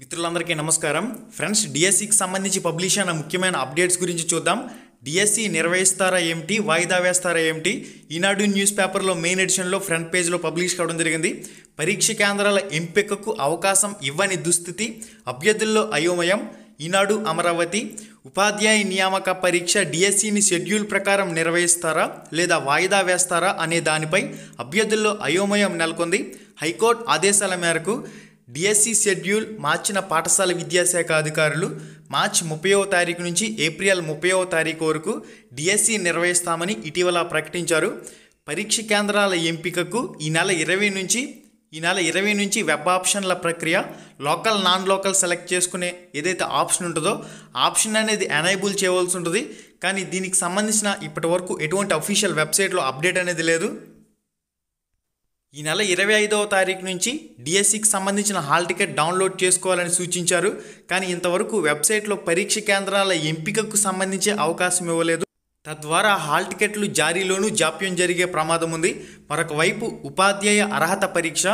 మిత్రులందరికీ నమస్కారం ఫ్రెండ్స్. డిఎస్సికి సంబంధించి పబ్లిష్ అయిన ముఖ్యమైన అప్డేట్స్ గురించి చూద్దాం. డిఎస్సి నిర్వహిస్తారా ఏమిటి, వాయిదా వేస్తారా ఏమిటి, ఈనాడు న్యూస్ పేపర్లో మెయిన్ ఎడిషన్లో ఫ్రంట్ పేజ్లో పబ్లిష్ కావడం జరిగింది. పరీక్ష కేంద్రాల ఎంపికకు అవకాశం ఇవ్వని దుస్థితి, అభ్యర్థుల్లో అయోమయం, ఈనాడు అమరావతి, ఉపాధ్యాయ నియామక పరీక్ష డిఎస్సిని షెడ్యూల్ ప్రకారం నిర్వహిస్తారా లేదా వాయిదా వేస్తారా అనే దానిపై అభ్యర్థుల్లో అయోమయం నెలకొంది. హైకోర్టు ఆదేశాల మేరకు డిఎస్సి షెడ్యూల్ మార్చిన పాఠశాల విద్యాశాఖ అధికారులు మార్చి 30వ తారీఖు నుంచి ఏప్రిల్ 30వ తారీఖు వరకు డిఎస్సి నిర్వహిస్తామని ఇటీవల ప్రకటించారు. పరీక్ష కేంద్రాల ఎంపికకు ఈ నెల 20 నుంచి వెబ్ ఆప్షన్ల ప్రక్రియ, లోకల్ నాన్ లోకల్ సెలెక్ట్ చేసుకునే ఏదైతే ఆప్షన్ ఉంటుందో ఆప్షన్ అనేది ఎనేబుల్ చేయవలసి ఉంటుంది. కానీ దీనికి సంబంధించిన ఇప్పటి వరకు ఎటువంటి అఫీషియల్ వెబ్సైట్లో అప్డేట్ అనేది లేదు. ఈ నెల 25వ తారీఖు నుంచి డిఎస్సికి సంబంధించిన హాల్ టికెట్ డౌన్లోడ్ చేసుకోవాలని సూచించారు. కానీ ఇంతవరకు వెబ్సైట్లో పరీక్ష కేంద్రాల ఎంపికకు సంబంధించే అవకాశం ఇవ్వలేదు. తద్వారా హాల్ టికెట్లు జారీలోనూ జాప్యం జరిగే ప్రమాదం ఉంది. మరొక వైపు ఉపాధ్యాయ అర్హత పరీక్ష,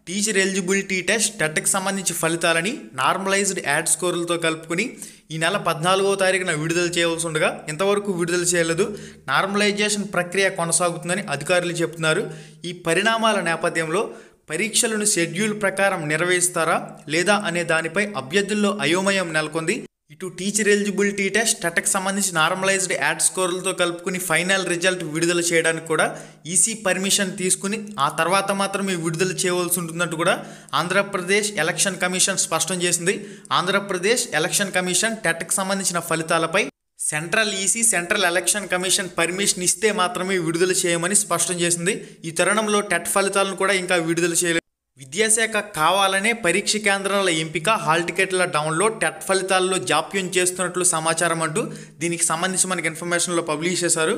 టీచర్ ఎలిజిబిలిటీ టెస్ట్, టెట్కి సంబంధించి ఫలితాలని నార్మలైజ్డ్ యాడ్ స్కోర్లతో కలుపుకొని ఈ నెల 14వ తారీఖున విడుదల చేయవలసి ఉండగా ఇంతవరకు విడుదల చేయలేదు. నార్మలైజేషన్ ప్రక్రియ కొనసాగుతుందని అధికారులు చెబుతున్నారు. ఈ పరిణామాల నేపథ్యంలో పరీక్షలను షెడ్యూల్ ప్రకారం నిర్వహిస్తారా లేదా అనే దానిపై అభ్యర్థుల్లో అయోమయం నెలకొంది. ఇటు టీచర్ ఎలిజిబిలిటీ టెస్ట్, టెట్కి సంబంధించి నార్మలైజ్డ్ యాడ్ స్కోర్లతో కలుపుకుని ఫైనల్ రిజల్ట్ విడుదల చేయడానికి కూడా ఈసీ పర్మిషన్ తీసుకుని ఆ తర్వాత మాత్రమే విడుదల చేయవలసి ఉంటున్నట్టు కూడా ఆంధ్రప్రదేశ్ ఎలక్షన్ కమిషన్ స్పష్టం చేసింది. ఆంధ్రప్రదేశ్ ఎలక్షన్ కమిషన్ టెట్కి సంబంధించిన ఫలితాలపై సెంట్రల్ ఎలక్షన్ కమిషన్ పర్మిషన్ ఇస్తే మాత్రమే విడుదల చేయమని స్పష్టం చేసింది. ఈ తరుణంలో టెట్ ఫలితాలను కూడా ఇంకా విడుదల చేయలేదు. విద్యాశాఖ కావాలనే పరీక్ష కేంద్రాల ఎంపిక, హాల్ టికెట్ల డౌన్లోడ్, టెట్ ఫలితాల్లో జాప్యం చేస్తున్నట్లు సమాచారం అంటూ దీనికి సంబంధించి మనకి ఇన్ఫర్మేషన్లో పబ్లిష్ చేశారు.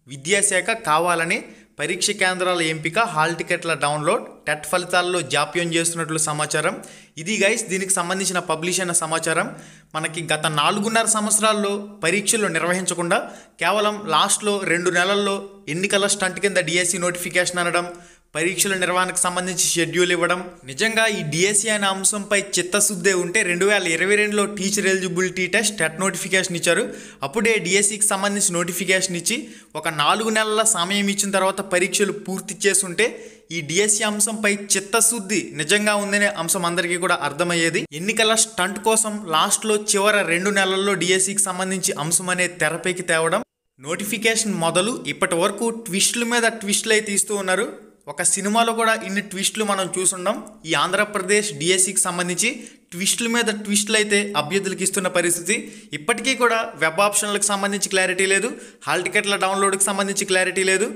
విద్యాశాఖ కావాలనే పరీక్ష కేంద్రాల ఎంపిక, హాల్ టికెట్ల డౌన్లోడ్, టెట్ ఫలితాల్లో జాప్యం చేస్తున్నట్లు సమాచారం. ఇది గైస్ దీనికి సంబంధించిన పబ్లిష్ అయిన సమాచారం. మనకి గత 4.5 సంవత్సరాల్లో పరీక్షలు నిర్వహించకుండా కేవలం లాస్ట్లో 2 నెలల్లో ఎన్నికల స్టంట్ కింద డిఎస్సి నోటిఫికేషన్ అనడం, పరీక్షల నిర్వహణకు సంబంధించి షెడ్యూల్ ఇవ్వడం, నిజంగా ఈ డిఎస్సి అనే అంశంపై చిత్తశుద్ధే ఉంటే 2022లో teacher eligibility test, TET notification ఇచ్చారు. అప్పుడే డిఎస్సికి సంబంధించి నోటిఫికేషన్ ఇచ్చి ఒక 4 నెలల సమయం ఇచ్చిన తర్వాత పరీక్షలు పూర్తి చేసుంటే ఈ డిఎస్సి అంశంపై చిత్తశుద్ధి నిజంగా ఉందనే అంశం అందరికీ కూడా అర్థమయ్యేది. ఎన్నికల స్టంట్ కోసం లాస్ట్లో చివరి 2 నెలల్లో డిఎస్సికి సంబంధించి అంశం అనేది తెరపైకి తేవడం, నోటిఫికేషన్ మొదలు ఇప్పటి వరకు ట్విస్టుల మీద ట్విస్టులు అయితే ఇస్తూ ఉన్నారు. ఒక సినిమాలో కూడా ఇన్ని ట్విస్టులు మనం చూసుండం. ఈ ఆంధ్రప్రదేశ్ డిఎస్సికి సంబంధించి ట్విస్టుల మీద ట్విస్టులు అయితే అభ్యర్థులకు ఇస్తున్న పరిస్థితి. ఇప్పటికీ కూడా వెబ్ ఆప్షన్లకు సంబంధించి క్లారిటీ లేదు, హాల్ టికెట్ల డౌన్లోడ్కి సంబంధించి క్లారిటీ లేదు.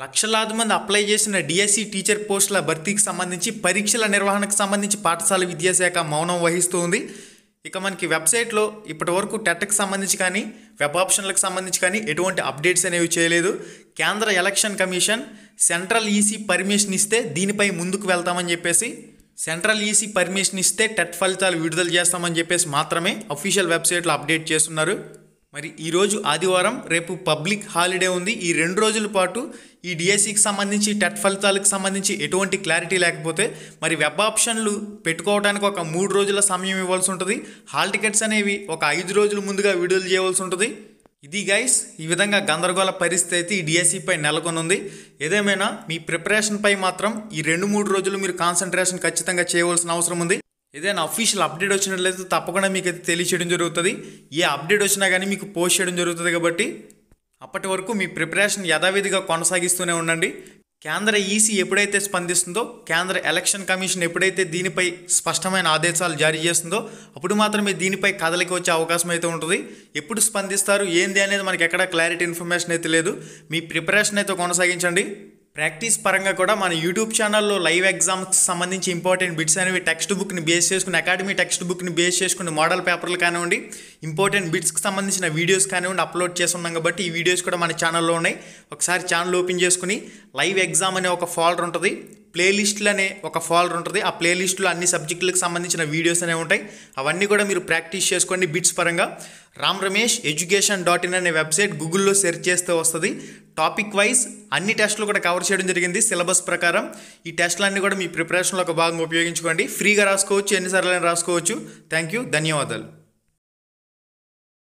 లక్షలాది మంది అప్లై చేసిన డిఎస్సి టీచర్ పోస్టుల భర్తీకి సంబంధించి, పరీక్షల నిర్వహణకు సంబంధించి పాఠశాల విద్యాశాఖ మౌనం వహిస్తూ ఉంది. ఇక మనకి వెబ్సైట్లో ఇప్పటి వరకు టెట్కి సంబంధించి కానీ వెబ్ ఆప్షన్లకు సంబంధించి కానీ ఎటువంటి అప్డేట్స్ అనేవి చేయలేదు. కేంద్ర election commission central EC permission ఇస్తే దీనిపై ముందుకు వెళ్తామని చెప్పేసి, సెంట్రల్ ఈసీ పర్మిషన్ ఇస్తే టెట్ ఫలితాలు విడుదల చేస్తామని చెప్పేసి మాత్రమే అఫీషియల్ వెబ్సైట్లో అప్డేట్ చేస్తున్నారు. మరి ఈరోజు ఆదివారం, రేపు పబ్లిక్ హాలిడే ఉంది. ఈ 2 రోజుల పాటు ఈ డిఎస్సికి సంబంధించి టెట్ ఫలితాలకు సంబంధించి ఎటువంటి క్లారిటీ లేకపోతే మరి వెబ్ ఆప్షన్లు పెట్టుకోవడానికి ఒక 3 రోజుల సమయం ఇవ్వాల్సి ఉంటుంది. హాల్ టికెట్స్ అనేవి ఒక 5 రోజుల ముందుగా విడుదల చేయవలసి ఉంటుంది. ఇది గైస్ ఈ విధంగా గందరగోళ పరిస్థితి ఈ డిఎస్సిపై నెలకొని ఉంది. ఏదేమైనా మీ ప్రిపరేషన్పై మాత్రం ఈ 2-3 రోజులు మీరు కాన్సన్ట్రేషన్ ఖచ్చితంగా చేయవలసిన అవసరం ఉంది. ఏదైనా అఫీషియల్ అప్డేట్ వచ్చినట్లయితే తప్పకుండా మీకు అయితే తెలియచేయడం జరుగుతుంది. ఏ అప్డేట్ వచ్చినా కానీ మీకు పోస్ట్ చేయడం జరుగుతుంది. కాబట్టి అప్పటి వరకు మీ ప్రిపరేషన్ యథావిధిగా కొనసాగిస్తూనే ఉండండి. కేంద్ర ఈసీ ఎప్పుడైతే స్పందిస్తుందో, కేంద్ర ఎలక్షన్ కమిషన్ ఎప్పుడైతే దీనిపై స్పష్టమైన ఆదేశాలు జారీ చేస్తుందో అప్పుడు మాత్రమే దీనిపై కదలికి వచ్చే అవకాశం అయితే ఉంటుంది. ఎప్పుడు స్పందిస్తారు ఏంది అనేది మనకి ఎక్కడ క్లారిటీ ఇన్ఫర్మేషన్ అయితే లేదు. మీ ప్రిపరేషన్ అయితే కొనసాగించండి. ప్రాక్టీస్ పరంగా కూడా మన యూట్యూబ్ ఛానల్లో లైవ్ ఎగ్జామ్స్కి సంబంధించి ఇంపార్టెంట్ బిట్స్ అనేవి టెక్స్ట్ బుక్ని బేస్ చేసుకుని, అకాడమీ టెక్స్ట్ బుక్ని బేస్ చేసుకుని మోడల్ పేపర్లు కానివ్వండి, ఇంపార్టెంట్ బిట్స్కి సంబంధించిన వీడియోస్ కానివ్వండి అప్లోడ్ చేస్తున్నాం. కాబట్టి ఈ వీడియోస్ కూడా మన ఛానల్లో ఉన్నాయి. ఒకసారి ఛానల్ ఓపెన్ చేసుకుని లైవ్ ఎగ్జామ్ అనే ఒక ఫోల్డర్ ఉంటుంది, ప్లేలిస్టులు అనే ఒక ఫోల్డర్ ఉంటుంది. ఆ ప్లేలిస్టులో అన్ని సబ్జెక్టులకు సంబంధించిన వీడియోస్ అనేవి ఉంటాయి. అవన్నీ కూడా మీరు ప్రాక్టీస్ చేసుకోండి బిట్స్ పరంగా. ramramesh.education.in అనే వెబ్సైట్ గూగుల్లో సెర్చ్ చేస్తే వస్తుంది. టాపిక్ వైజ్ అన్ని టెస్టులు కూడా కవర్ చేయడం జరిగింది సిలబస్ ప్రకారం. ఈ టెస్టులన్నీ కూడా మీ ప్రిపరేషన్లో ఒక భాగంగా ఉపయోగించుకోండి. ఫ్రీగా రాసుకోవచ్చు, ఎన్నిసార్లు రాసుకోవచ్చు. థ్యాంక్ యూ, ధన్యవాదాలు.